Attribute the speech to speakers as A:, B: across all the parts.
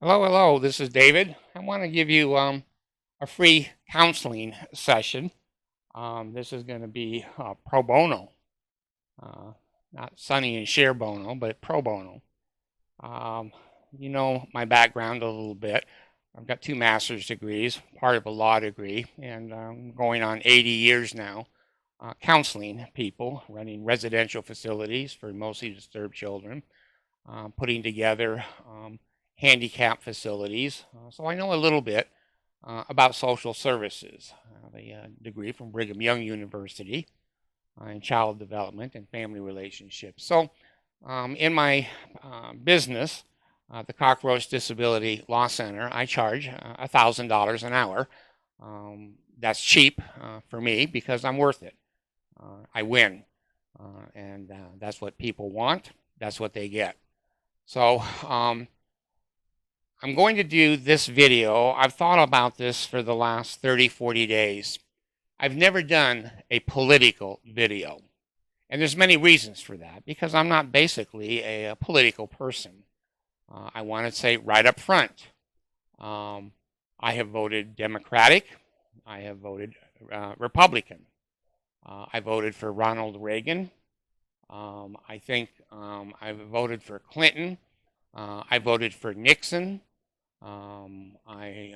A: Hello. This is David. I want to give you a free counseling session. This is going to be pro bono, uh, not Sonny and Cher bono, but pro bono. Um, you know my background a little bit. I've got two master's degrees, part of a law degree, and going on 80 years now, counseling people, running residential facilities for mostly disturbed children, putting together handicap facilities. So I know a little bit about social services. I have a degree from Brigham Young University in child development and family relationships. So in my business, the Cockroach Disability Law Center, I charge $1,000 an hour. That's cheap for me because I'm worth it. I win, and that's what people want. That's what they get. So I'm going to do this video. I've thought about this for the last 30, 40 days. I've never done a political video. And there's many reasons for that, because I'm not basically a political person. I want to say right up front, I have voted Democratic. I have voted Republican. I voted for Ronald Reagan. I think I've voted for Clinton. I voted for Nixon. I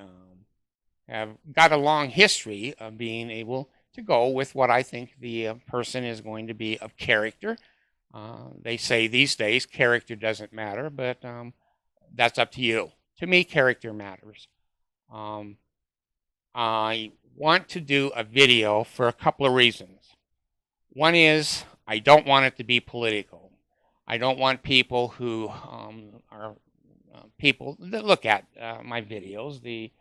A: have got a long history of being able to go with what I think the person is going to be of character. They say these days character doesn't matter, but that's up to you. To me, character matters. I want to do a video for a couple of reasons. One is I don't want it to be political. I don't want people who are people that look at my videos, the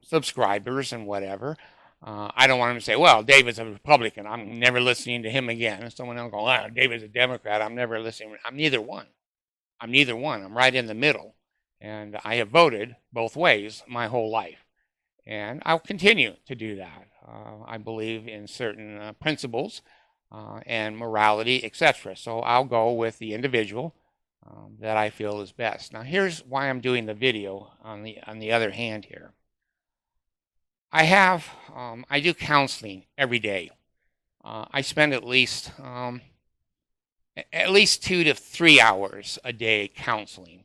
A: subscribers and whatever. I don't want them to say, well, David's a Republican, I'm never listening to him again. And someone else go, oh, David's a Democrat, I'm never listening. I'm neither one. I'm right in the middle. And I have voted both ways my whole life. And I'll continue to do that. I believe in certain principles and morality, etc. So I'll go with the individual that I feel is best. Now here's why I'm doing the video on the other hand here. I do counseling every day. I spend at least 2 to 3 hours a day counseling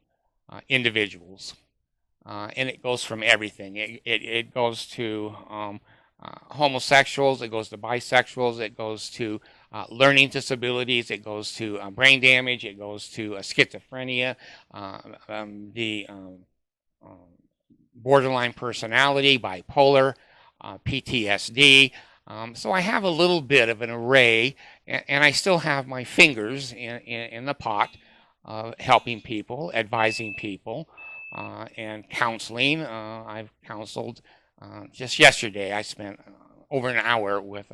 A: individuals. And it goes from everything. It goes to homosexuals, it goes to bisexuals, it goes to learning disabilities, it goes to brain damage, it goes to schizophrenia, the borderline personality, bipolar, PTSD. So I have a little bit of an array, and I still have my fingers in the pot of helping people, advising people, and counseling. I've counseled just yesterday. I spent over an hour with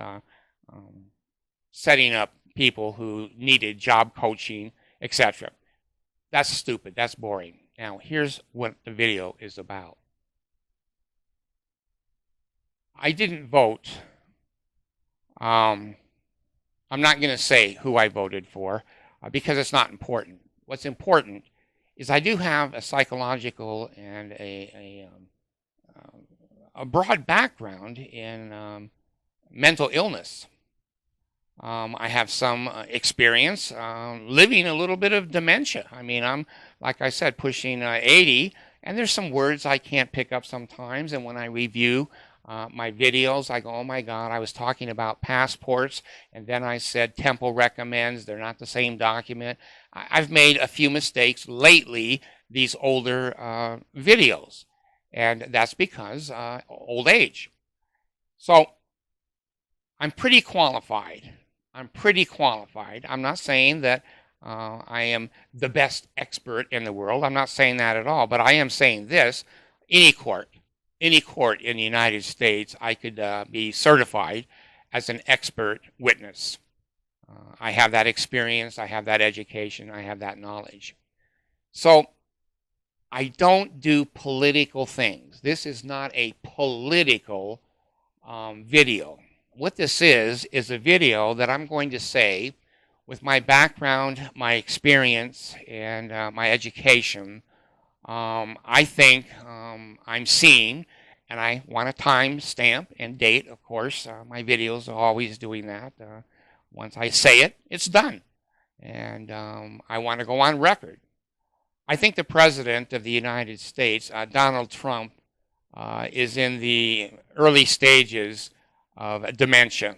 A: setting up people who needed job coaching, etc. That's stupid. That's boring. Now, here's what the video is about. I didn't vote. I'm not going to say who I voted for because it's not important. What's important is I do have a psychological and a broad background in mental illness. I have some experience living a little bit of dementia. I mean, I'm, like I said, pushing 80, and there's some words I can't pick up sometimes, and when I review my videos, I go, oh my God, I was talking about passports, and then I said Temple recommends. They're not the same document. I've made a few mistakes lately, these older videos, and that's because old age. So I'm pretty qualified. I'm not saying that I am the best expert in the world. I'm not saying that at all, but I am saying this: any court in the United States, I could be certified as an expert witness. I have that experience, I have that education, I have that knowledge. So I don't do political things. This is not a political video. What this is a video that I'm going to say, with my background, my experience, and my education, I think I'm seeing, and I want a time stamp and date, of course. My videos are always doing that. Once I say it, it's done. And I want to go on record. I think the President of the United States, Donald Trump, is in the early stages of dementia.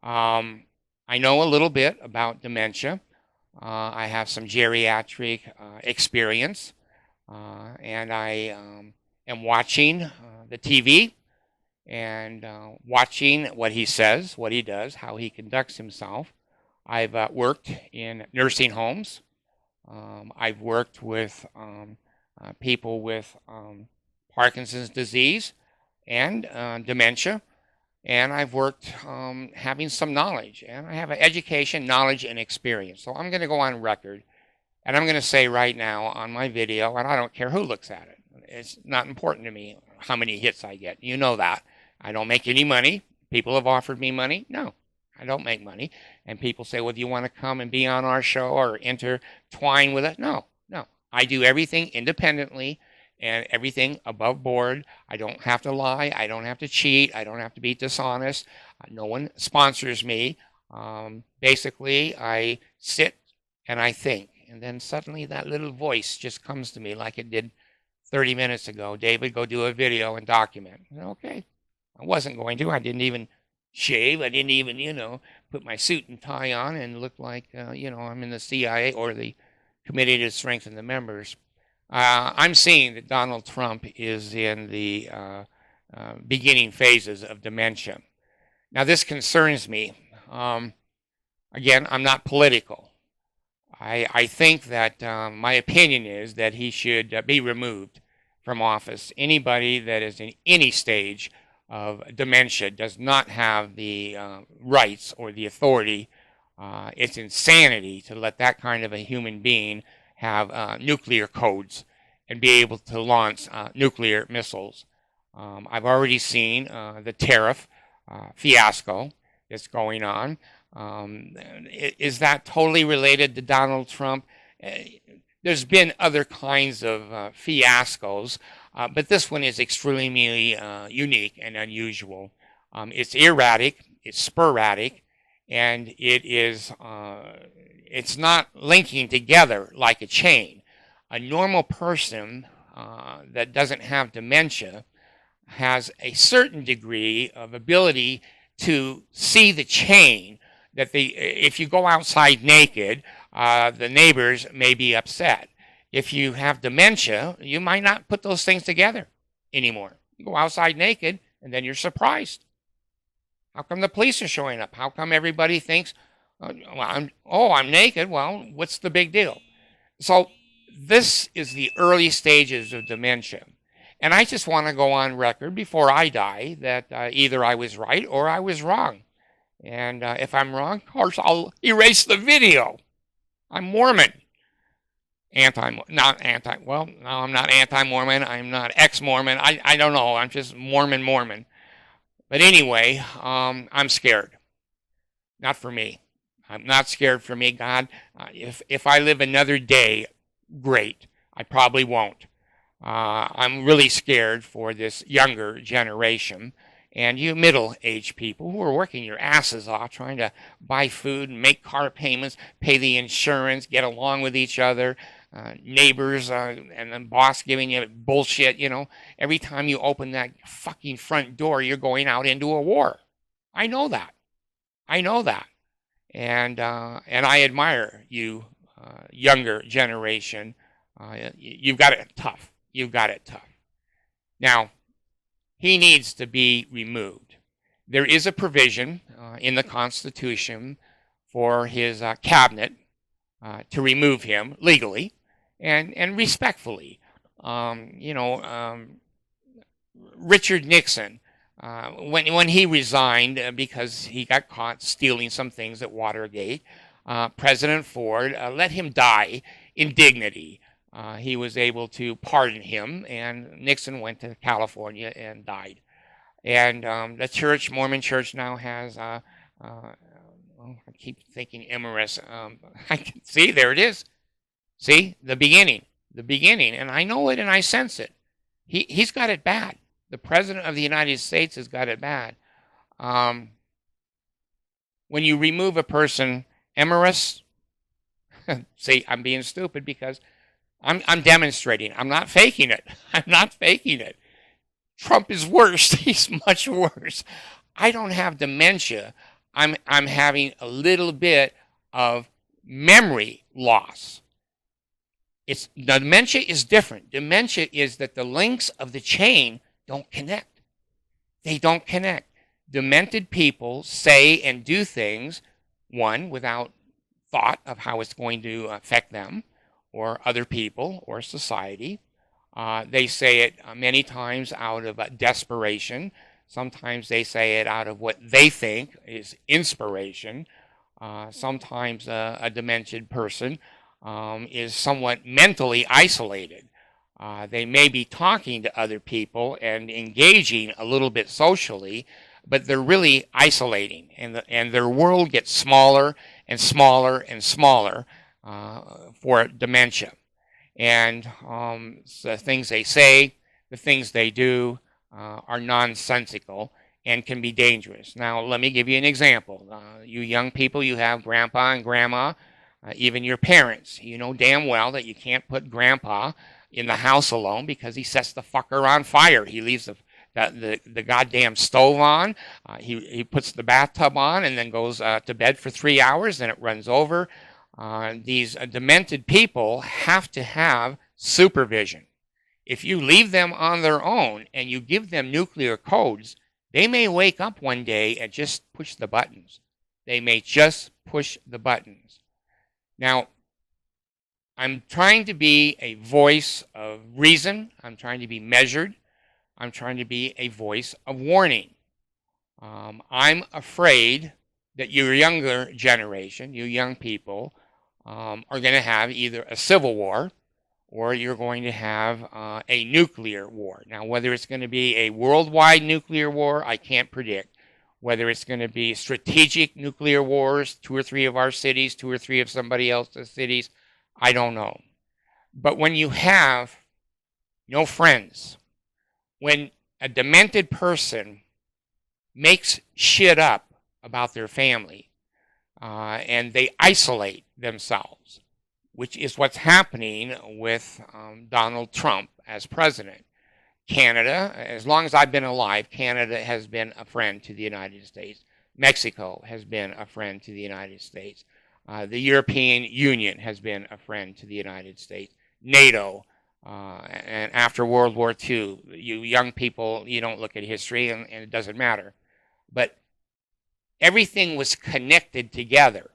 A: I know a little bit about dementia. I have some geriatric experience, and I am watching the TV and watching what he says, what he does, how he conducts himself. I've worked in nursing homes. I've worked with people with Parkinson's disease and dementia, and I've worked having some knowledge, and I have an education, knowledge, and experience. So I'm going to go on record, and I'm going to say right now on my video, and I don't care who looks at it. It's not important to me how many hits I get. You know that. I don't make any money. People have offered me money. No, I don't make money. And people say, well, do you want to come and be on our show or intertwine with it? No, no. I do everything independently and everything above board. I don't have to lie. I don't have to cheat. I don't have to be dishonest. No one sponsors me. Basically, I sit and I think. And then suddenly that little voice just comes to me like it did 30 minutes ago. David, go do a video and document. Okay. I wasn't going to. I didn't even shave. I didn't even, put my suit and tie on and look like, I'm in the CIA or the Committee to Strengthen the Members. I'm seeing that Donald Trump is in the beginning phases of dementia. Now, this concerns me. Again, I'm not political. I think that my opinion is that he should be removed from office. Anybody that is in any stage of dementia does not have the rights or the authority. It's insanity to let that kind of a human being have nuclear codes and be able to launch nuclear missiles. I've already seen the tariff fiasco that's going on. Is that totally related to Donald Trump? There's been other kinds of fiascos, but this one is extremely unique and unusual. It's erratic, it's sporadic, and it's not linking together like a chain. A normal person that doesn't have dementia has a certain degree of ability to see the chain that if you go outside naked, the neighbors may be upset. If you have dementia, you might not put those things together anymore. You go outside naked, and then you're surprised. How come the police are showing up? How come everybody thinks, I'm naked? Well, what's the big deal? So this is the early stages of dementia. And I just want to go on record before I die that either I was right or I was wrong. And if I'm wrong, of course, I'll erase the video. I'm Mormon. No, I'm not anti-Mormon. I'm not ex-Mormon. I don't know. I'm just Mormon. But anyway, I'm scared. Not for me. I'm not scared for me, God. If I live another day, great. I probably won't. I'm really scared for this younger generation and you middle-aged people who are working your asses off trying to buy food and make car payments, pay the insurance, get along with each other, neighbors and the boss giving you bullshit, Every time you open that fucking front door, you're going out into a war. I know that. And I admire you, younger generation. You've got it tough. Now, he needs to be removed. There is a provision in the Constitution for his cabinet to remove him legally and respectfully. Richard Nixon, when he resigned because he got caught stealing some things at Watergate, President Ford let him die in dignity. He was able to pardon him, and Nixon went to California and died. And the Mormon church now has, I keep thinking Emirates. I can see, there it is. See, the beginning. the beginning, and I know it and I sense it. He's got it bad. The President of the United States has got it bad. When you remove a person, Emirates, see, I'm being stupid because I'm demonstrating. I'm not faking it. I'm not faking it. Trump is worse. He's much worse. I don't have dementia. I'm having a little bit of memory loss. Dementia is different. Dementia is that the links of the chain don't connect. They don't connect. Demented people say and do things, one, without thought of how it's going to affect them or other people or society. They say it many times out of desperation. Sometimes they say it out of what they think is inspiration. Sometimes a demented person is somewhat mentally isolated. They may be talking to other people and engaging a little bit socially, but they're really isolating, and their world gets smaller and smaller and smaller for dementia. And the things they say, the things they do are nonsensical and can be dangerous. Now, let me give you an example. You young people, you have grandpa and grandma, even your parents. You know damn well that you can't put grandpa in the house alone because he sets the fucker on fire. He leaves the goddamn stove on. He puts the bathtub on and then goes to bed for 3 hours, then it runs over. These demented people have to have supervision. If you leave them on their own and you give them nuclear codes, they may wake up one day and just push the buttons. They may just push the buttons. Now, I'm trying to be a voice of reason. I'm trying to be measured. I'm trying to be a voice of warning. I'm afraid that your younger generation, you young people, are going to have either a civil war or you're going to have a nuclear war. Now, whether it's going to be a worldwide nuclear war, I can't predict. Whether it's going to be strategic nuclear wars, 2 or 3 of our cities, 2 or 3 of somebody else's cities, I don't know. But when you have no friends, when a demented person makes shit up about their family and they isolate themselves, which is what's happening with Donald Trump as president. Canada, as long as I've been alive, Canada has been a friend to the United States. Mexico has been a friend to the United States. The European Union has been a friend to the United States. NATO, and after World War II, you young people, you don't look at history and it doesn't matter. But everything was connected together.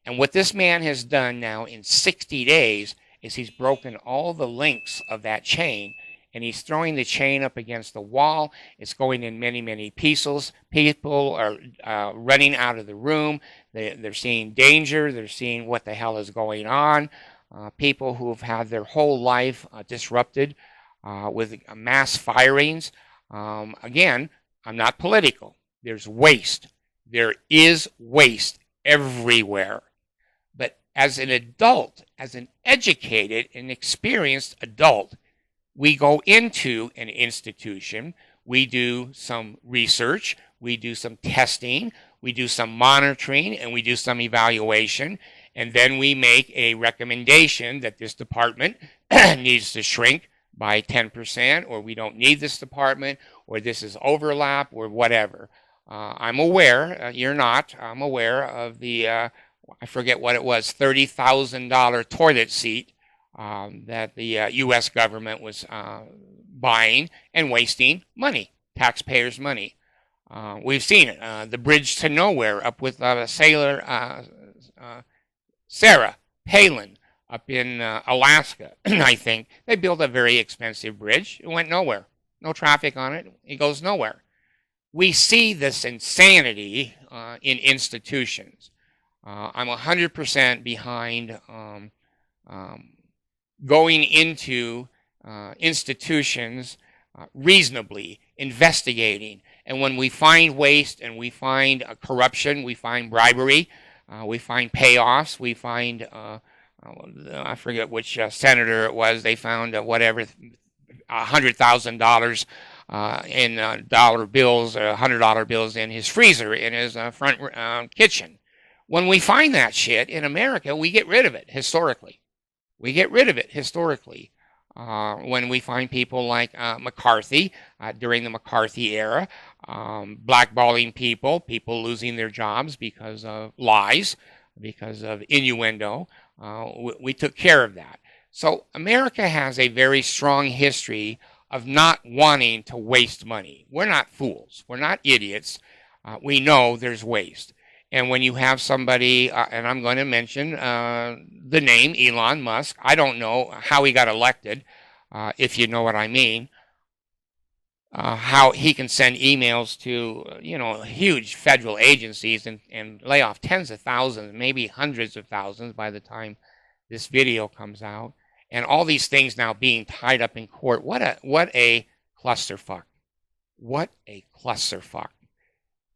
A: And what this man has done now in 60 days is he's broken all the links of that chain, and he's throwing the chain up against the wall. It's going in many, many pieces. People are running out of the room. They're seeing danger. They're seeing what the hell is going on. People who have had their whole life disrupted with mass firings. Again, I'm not political. There's waste. There is waste everywhere. But as an adult, as an educated and experienced adult, we go into an institution, we do some research, we do some testing, we do some monitoring, and we do some evaluation, and then we make a recommendation that this department needs to shrink by 10%, or we don't need this department, or this is overlap, or whatever. I'm aware, you're not, I'm aware of the, I forget what it was, $30,000 toilet seat that the U.S. government was buying and wasting money, taxpayers' money. We've seen it. The bridge to nowhere up with Sarah Palin up in Alaska, I think. They built a very expensive bridge. It went nowhere. No traffic on it. It goes nowhere. We see this insanity in institutions. I'm 100% behind going into institutions reasonably, investigating. And when we find waste and we find corruption, we find bribery, we find payoffs, we find I forget which senator it was. They found whatever $100,000 in dollar bills, $100 bills in his freezer in his front kitchen. When we find that shit in America, we get rid of it historically. We get rid of it historically. When we find people like McCarthy during the McCarthy era, blackballing people, people losing their jobs because of lies, because of innuendo, we took care of that. So America has a very strong history of not wanting to waste money. We're not fools. We're not idiots. We know there's waste. And when you have somebody, and I'm going to mention the name Elon Musk, I don't know how he got elected, if you know what I mean, how he can send emails to, huge federal agencies and lay off tens of thousands, maybe hundreds of thousands by the time this video comes out. And all these things now being tied up in court. What a clusterfuck. What a clusterfuck.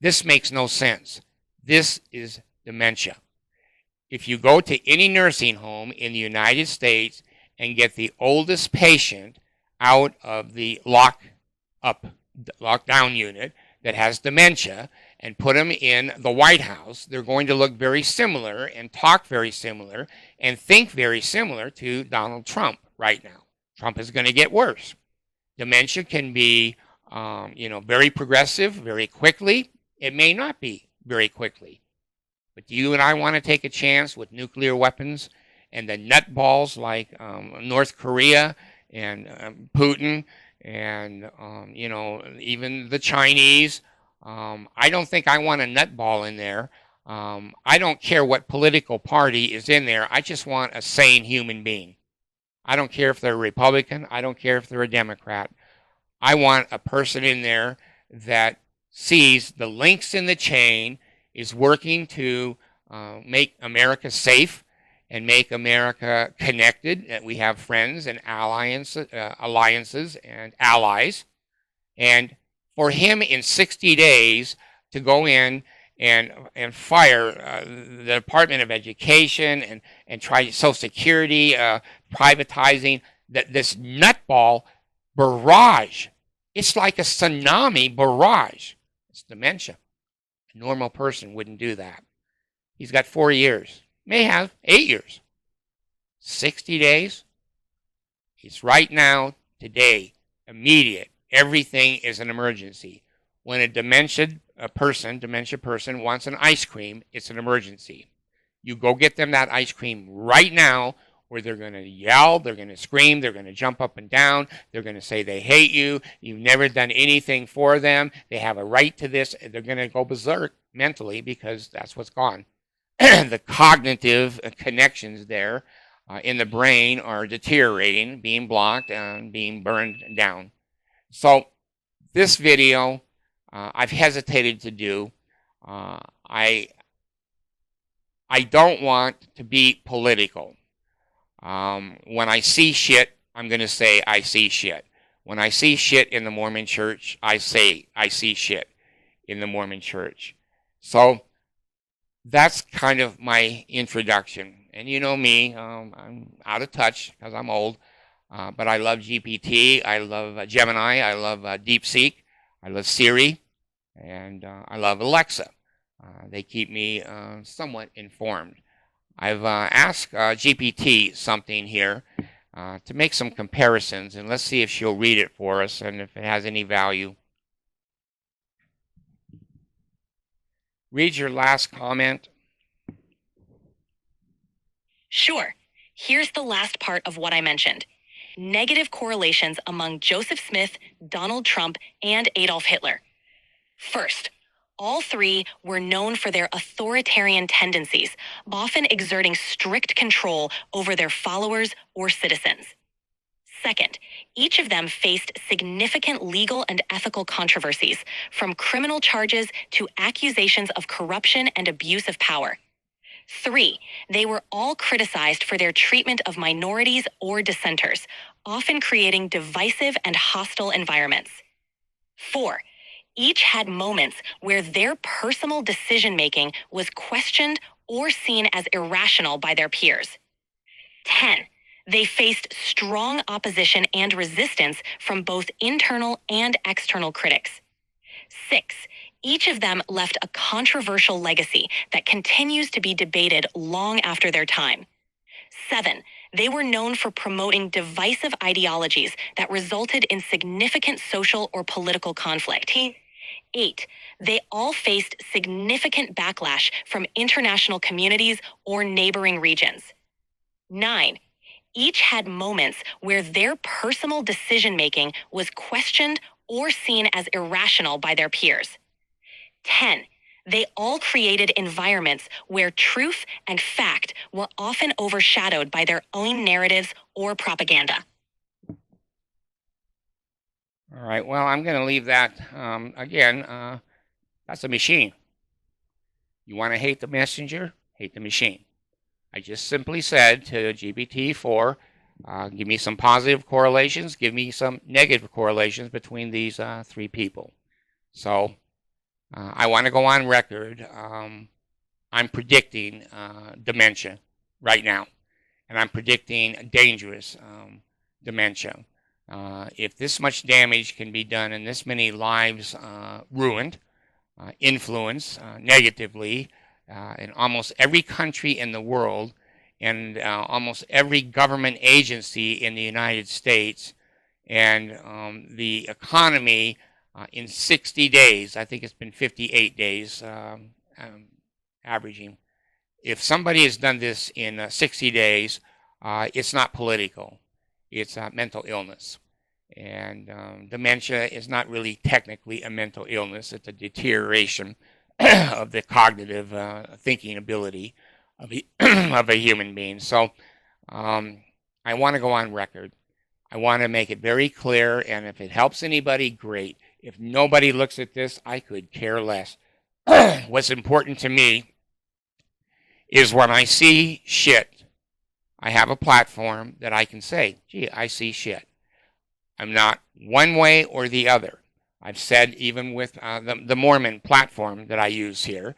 A: This makes no sense. This is dementia. If you go to any nursing home in the United States and get the oldest patient out of the lockdown unit that has dementia and put them in the White House, they're going to look very similar and talk very similar and think very similar to Donald Trump right now. Trump is going to get worse. Dementia can be, very progressive very quickly. It may not be very quickly. But do you and I want to take a chance with nuclear weapons and the nutballs like North Korea and Putin and, even the Chinese? I don't think I want a nutball in there. I don't care what political party is in there. I just want a sane human being. I don't care if they're a Republican. I don't care if they're a Democrat. I want a person in there that sees the links in the chain, is working to make America safe and make America connected, that we have friends and alliances and allies. And for him in 60 days to go in and fire the Department of Education and try Social Security, privatizing this nutball barrage. It's like a tsunami barrage. It's dementia. A normal person wouldn't do that. He's got 4 years. May have 8 years. 60 days. It's right now, today, immediate. Everything is an emergency. When a dementia person wants an ice cream, it's an emergency. You go get them that ice cream right now, or they're going to yell, they're going to scream, they're going to jump up and down, they're going to say they hate you, you've never done anything for them, they have a right to this, they're going to go berserk mentally because that's what's gone. The cognitive connections there in the brain are deteriorating, being blocked, and being burned down. So this video, I've hesitated to do. I don't want to be political. When I see shit, I'm going to say I see shit. When I see shit in the Mormon church, I say I see shit in the Mormon church. So that's kind of my introduction. And you know me, I'm out of touch because I'm old. But I love GPT, I love Gemini, I love DeepSeek, I love Siri, and I love Alexa. They keep me somewhat informed. I've asked GPT something here to make some comparisons, and let's see if she'll read it for us and if it has any value. Read your last comment.
B: Sure. Here's the last part of what I mentioned. Negative correlations among Joseph Smith, Donald Trump, and Adolf Hitler. First, all three were known for their authoritarian tendencies, often exerting strict control over their followers or citizens. Second, each of them faced significant legal and ethical controversies, from criminal charges to accusations of corruption and abuse of power. 3, they were all criticized for their treatment of minorities or dissenters, often creating divisive and hostile environments. 4, each had moments where their personal decision-making was questioned or seen as irrational by their peers. 10. They faced strong opposition and resistance from both internal and external critics. 6. Each of them left a controversial legacy that continues to be debated long after their time. 7. They were known for promoting divisive ideologies that resulted in significant social or political conflict. 8. They all faced significant backlash from international communities or neighboring regions. 9. Each had moments where their personal decision-making was questioned or seen as irrational by their peers. 10. They all created environments where truth and fact were often overshadowed by their own narratives or propaganda.
A: All right, well, I'm going to leave that again. That's a machine. You want to hate the messenger? Hate the machine. I just simply said to GPT-4, give me some positive correlations, give me some negative correlations between these three people. So I want to go on record. I'm predicting dementia right now, and I'm predicting dangerous dementia. If this much damage can be done and this many lives ruined, influenced negatively in almost every country in the world and almost every government agency in the United States, and the economy in 60 days, I think it's been 58 days averaging. If somebody has done this in 60 days, it's not political. It's mental illness. And dementia is not really technically a mental illness. It's a deterioration of the cognitive thinking ability of of a human being. So I want to go on record. I want to make it very clear, and if it helps anybody, great. If nobody looks at this, I could care less. What's important to me is when I see shit, I have a platform that I can say, gee, I see shit. I'm not one way or the other. I've said even with the Mormon platform that I use here,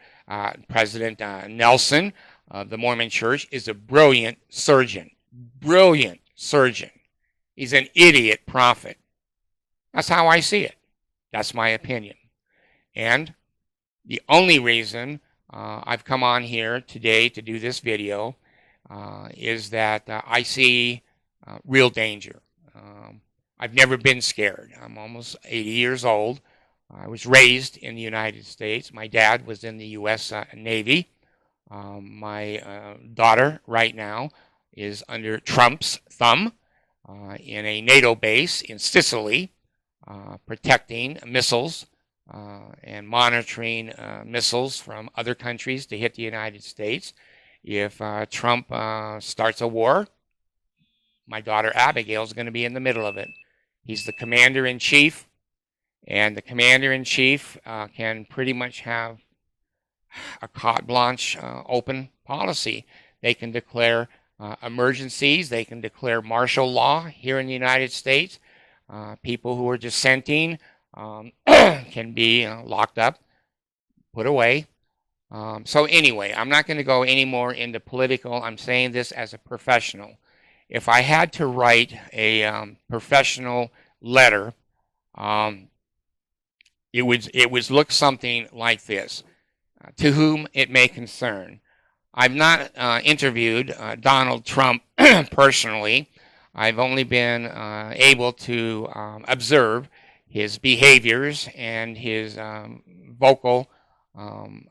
A: President Nelson of the Mormon Church is a brilliant surgeon. Brilliant surgeon. He's an idiot prophet. That's how I see it. That's my opinion. And the only reason I've come on here today to do this video is that I see real danger. I've never been scared. I'm almost 80 years old. I was raised in the United States. My dad was in the U.S. Navy. My daughter right now is under Trump's thumb in a NATO base in Sicily, protecting missiles and monitoring missiles from other countries to hit the United States. If Trump starts a war, my daughter Abigail is going to be in the middle of it. He's the commander-in-chief, and the commander-in-chief can pretty much have a carte blanche open policy. They can declare emergencies. They can declare martial law here in the United States. People who are dissenting can be locked up, put away. So anyway, I'm not going to go any more into political. I'm saying this as a professional. If I had to write a professional letter, it would look something like this. To whom it may concern. I've not interviewed Donald Trump personally. I've only been able to observe his behaviors and his vocal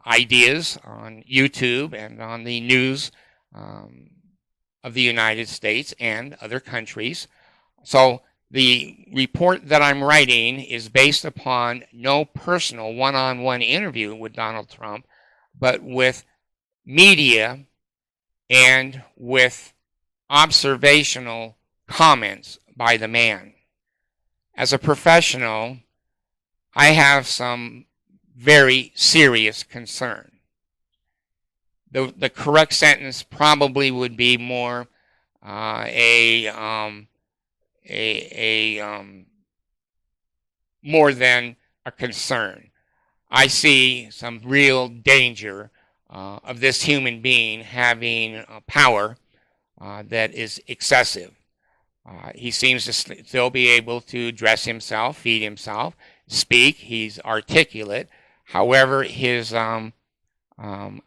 A: ideas on YouTube and on the news of the United States and other countries. So the report that I'm writing is based upon no personal one-on-one interview with Donald Trump, but with media and with observational comments by the man. As a professional, I have some very serious concern. The correct sentence probably would be more more than a concern. I see some real danger of this human being having power that is excessive. He seems to still be able to dress himself, feed himself, speak. He's articulate. However, his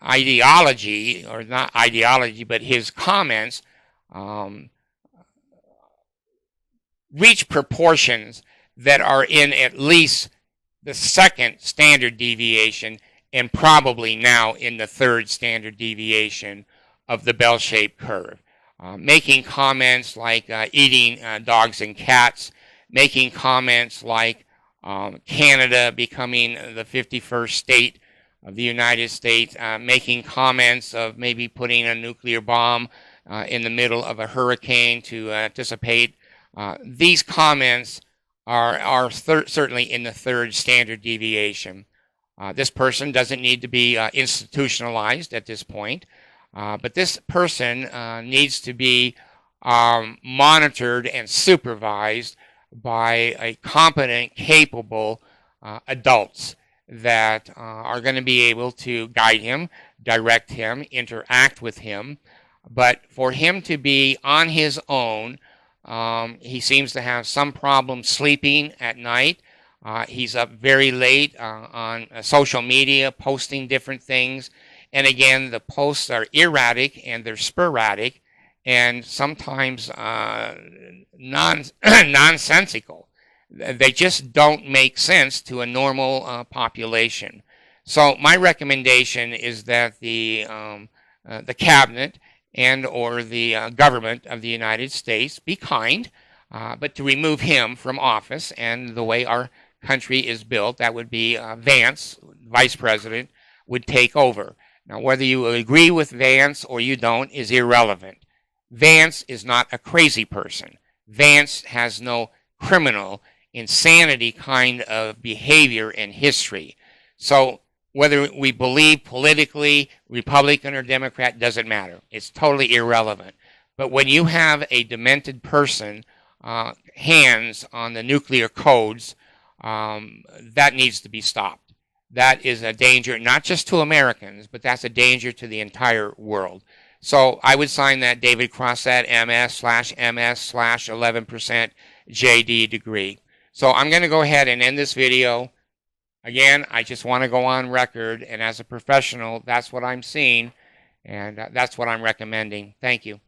A: ideology, or not ideology, but his comments um, reach proportions that are in at least the second standard deviation and probably now in the third standard deviation of the bell-shaped curve. Making comments like eating dogs and cats, making comments like Canada becoming the 51st state of the United States, making comments of maybe putting a nuclear bomb in the middle of a hurricane to dissipate. These comments are certainly in the third standard deviation. This person doesn't need to be institutionalized at this point, but this person needs to be monitored and supervised by a competent, capable adults that are going to be able to guide him, direct him, interact with him. But for him to be on his own, he seems to have some problem sleeping at night. He's up very late on social media, posting different things. And again, the posts are erratic and they're sporadic and sometimes nonsensical. They just don't make sense to a normal population. So my recommendation is that the cabinet and or the government of the United States be kind, but to remove him from office. And the way our country is built, that would be Vance, vice president, would take over. Now, whether you agree with Vance or you don't is irrelevant. Vance is not a crazy person. Vance has no criminal insanity kind of behavior in history. So whether we believe politically, Republican or Democrat, doesn't matter. It's totally irrelevant. But when you have a demented person, hands on the nuclear codes, that needs to be stopped. That is a danger, not just to Americans, but that's a danger to the entire world. So I would sign that David Crossett, MS/MS/11% JD degree. So I'm going to go ahead and end this video. Again, I just want to go on record, and as a professional, that's what I'm seeing, and that's what I'm recommending. Thank you.